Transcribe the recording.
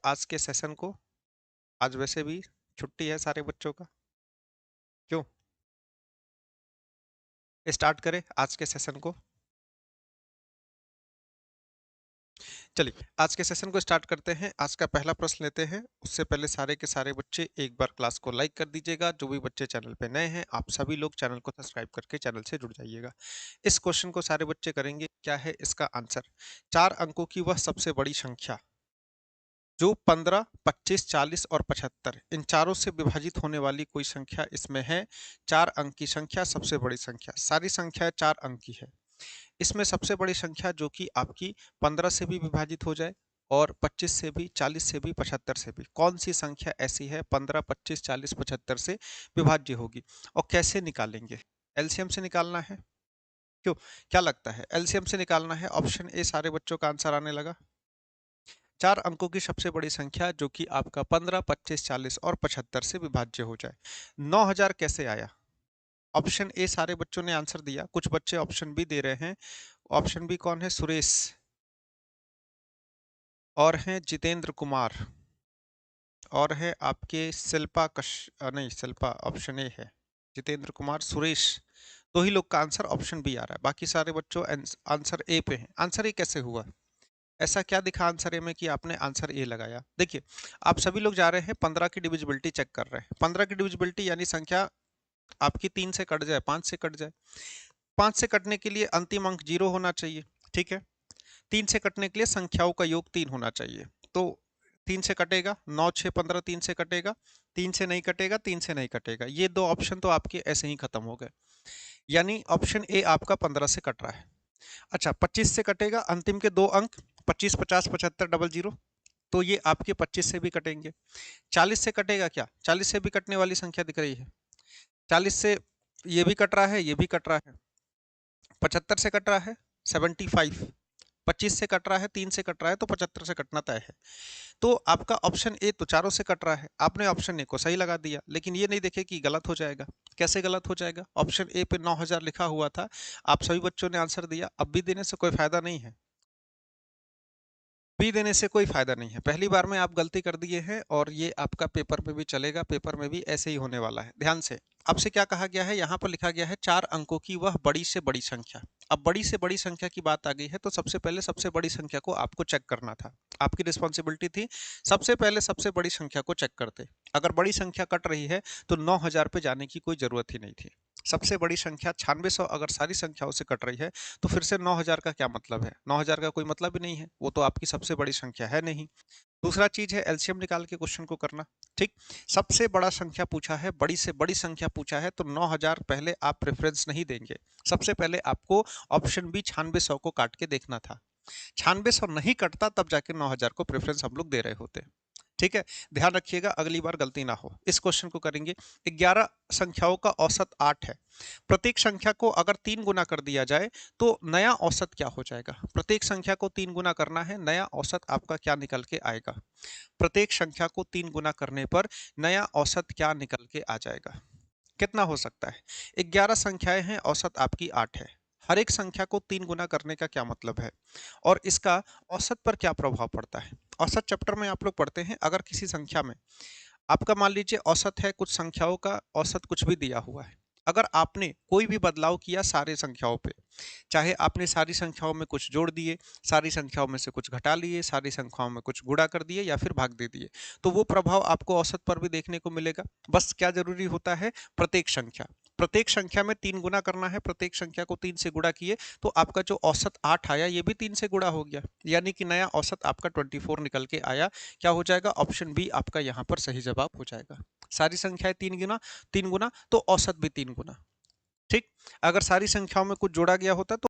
आज के सेशन को। आज वैसे भी छुट्टी है सारे बच्चों का। क्यों? स्टार्ट करें आज के सेशन को। चलिए आज के सेशन को स्टार्ट करते हैं। आज का पहला प्रश्न लेते हैं। उससे पहले सारे के सारे बच्चे एक बार क्लास को लाइक कर दीजिएगा। जो भी बच्चे चैनल पे नए हैं, आप सभी लोग चैनल को सब्सक्राइब करके चैनल से जुड़ जाइएगा। इस क्वेश्चन को सारे बच्चे करेंगे। क्या है इसका आंसर? 4 अंकों की वह सबसे बड़ी संख्या जो 15, 25, 40 और 75 इन चारों से विभाजित होने वाली कोई संख्या इसमें है। 4 अंक की संख्या सबसे बड़ी संख्या। सारी संख्या 4 अंक की है। इसमें सबसे बड़ी संख्या जो कि आपकी 15 से भी विभाजित हो जाए और 25 से भी, 40 से भी, 75 से भी। कौन सी संख्या ऐसी है 15, 25, 40, 75 से विभाज्य होगी और कैसे निकालेंगे? एलसीएम से निकालना है। क्यों? क्या लगता है? एलसीएम से निकालना है। ऑप्शन ए सारे बच्चों का आंसर आने लगा। 4 अंकों की सबसे बड़ी संख्या जो कि आपका 15, 25, 40 और 75 से विभाज्य हो जाए। 9000 कैसे आया? ऑप्शन ए सारे बच्चों ने आंसर दिया। कुछ बच्चे ऑप्शन बी दे रहे हैं। ऑप्शन बी कौन है? सुरेश और हैं जितेंद्र कुमार और है आपके शिल्पा नहीं, शिल्पा ऑप्शन ए है। जितेंद्र कुमार, सुरेश, दो ही लोग का आंसर ऑप्शन बी आ रहा है। बाकी सारे बच्चों आंसर ए पे हैं। आंसर ए कैसे हुआ? ऐसा क्या दिखा आंसर ए में कि आपने आंसर ए लगाया? देखिए, आप सभी लोग जा रहे हैं 15 की डिविजिबिलिटी चेक कर रहे हैं। 15 की डिविजिबिलिटी यानी संख्या आपकी 3 से कट जाए, 5 से कट जाए। 5 से कटने के लिए अंतिम अंक 0 होना चाहिए। ठीक है। 3 से कटने के लिए संख्याओं का योग 3 होना चाहिए। तो 3 से कटेगा, 9, 6, 15 3 से कटेगा, 3 से नहीं कटेगा, 3 से नहीं कटेगा। ये दो ऑप्शन तो आपके ऐसे ही खत्म हो गए। यानी ऑप्शन ए आपका 15 से कट रहा है। अच्छा, 25 से कटेगा, अंतिम के दो अंक 25, 50, 75, 00, तो ये आपके 25 से भी कटेंगे। 40 से कटेगा क्या? 40 से भी कटने वाली संख्या दिख रही है। 40 से ये भी कट रहा है, ये भी कट रहा है। 75 से कट रहा है 75, 25 से कट रहा है, 3 से कट रहा है, तो 75 से कटना तय है। तो आपका ऑप्शन ए तो चारों से कट रहा है। आपने ऑप्शन ए को सही लगा दिया, लेकिन ये नहीं देखे कि गलत हो जाएगा। कैसे गलत हो जाएगा? ऑप्शन ए पे 9000 लिखा हुआ था। आप सभी बच्चों ने आंसर दिया। अब भी देने से कोई फायदा नहीं है। बी देने से कोई फायदा नहीं है। पहली बार में आप गलती कर दिए हैं और ये आपका पेपर में भी चलेगा। पेपर में भी ऐसे ही होने वाला है। ध्यान से। आपसे क्या कहा गया है? यहाँ पर लिखा गया है 4 अंकों की वह बड़ी से बड़ी संख्या। अब बड़ी से बड़ी संख्या की बात आ गई है तो सबसे पहले सबसे बड़ी संख्या को आपको चेक करना था। आपकी रिस्पॉन्सिबिलिटी थी सबसे पहले सबसे बड़ी संख्या को चेक करते। अगर बड़ी संख्या कट रही है तो 9000 पे जाने की कोई जरूरत ही नहीं थी। सबसे बड़ी संख्या 9600 अगर सारी संख्याओं से कट रही है तो फिर से 9000 का क्या मतलब है? 9000 का कोई मतलब ही नहीं है। वो तो आपकी सबसे बड़ी संख्या है नहीं। दूसरा चीज है एलसीएम निकाल के क्वेश्चन को करना। ठीक। सबसे बड़ा संख्या पूछा है, बड़ी से बड़ी संख्या पूछा है, तो 9000 पहले आप प्रेफरेंस नहीं देंगे। सबसे पहले आपको ऑप्शन बी 9600 को काट के देखना था। 9600 नहीं कटता तब जाके 9000 को प्रेफरेंस हम लोग दे रहे होते। ठीक है। ध्यान रखिएगा अगली बार गलती ना हो। इस क्वेश्चन को करेंगे। 11 संख्याओं का औसत 8 है। प्रत्येक संख्या को अगर 3 गुना कर दिया जाए तो नया औसत क्या हो जाएगा? प्रत्येक संख्या को 3 गुना करना है, नया औसत आपका क्या निकल के आएगा? प्रत्येक संख्या को 3 गुना करने पर नया औसत क्या निकल के आ जाएगा? कितना हो सकता है? 11 संख्याएं हैं, औसत आपकी 8 है। हर एक संख्या को 3 गुना करने का क्या मतलब है और इसका औसत पर क्या प्रभाव पड़ता है? औसत चैप्टर में आप लोग पढ़ते हैं। अगर किसी संख्या में आपका मान लीजिए औसत है, कुछ संख्याओं का औसत कुछ भी दिया हुआ है। अगर आपने कोई भी बदलाव किया सारे संख्याओं पे, चाहे आपने सारी संख्याओं में कुछ जोड़ दिए, सारी संख्याओं में से कुछ घटा लिए, सारी संख्याओं में कुछ गुणा कर दिए या फिर भाग दे दिए, तो वो प्रभाव आपको औसत पर भी देखने को मिलेगा। बस क्या जरूरी होता है? प्रत्येक संख्या में 3 गुना करना है। प्रत्येक संख्या को 3 से गुणा किए तो आपका जो औसत 8 आया ये भी 3 से गुणा हो गया, यानी कि नया औसत आपका 24 निकल के आया। क्या हो जाएगा? ऑप्शन बी आपका यहाँ पर सही जवाब हो जाएगा। सारी संख्याएं 3 गुना तो औसत भी 3 गुना। ठीक। अगर सारी संख्याओं में कुछ जोड़ा गया होता तो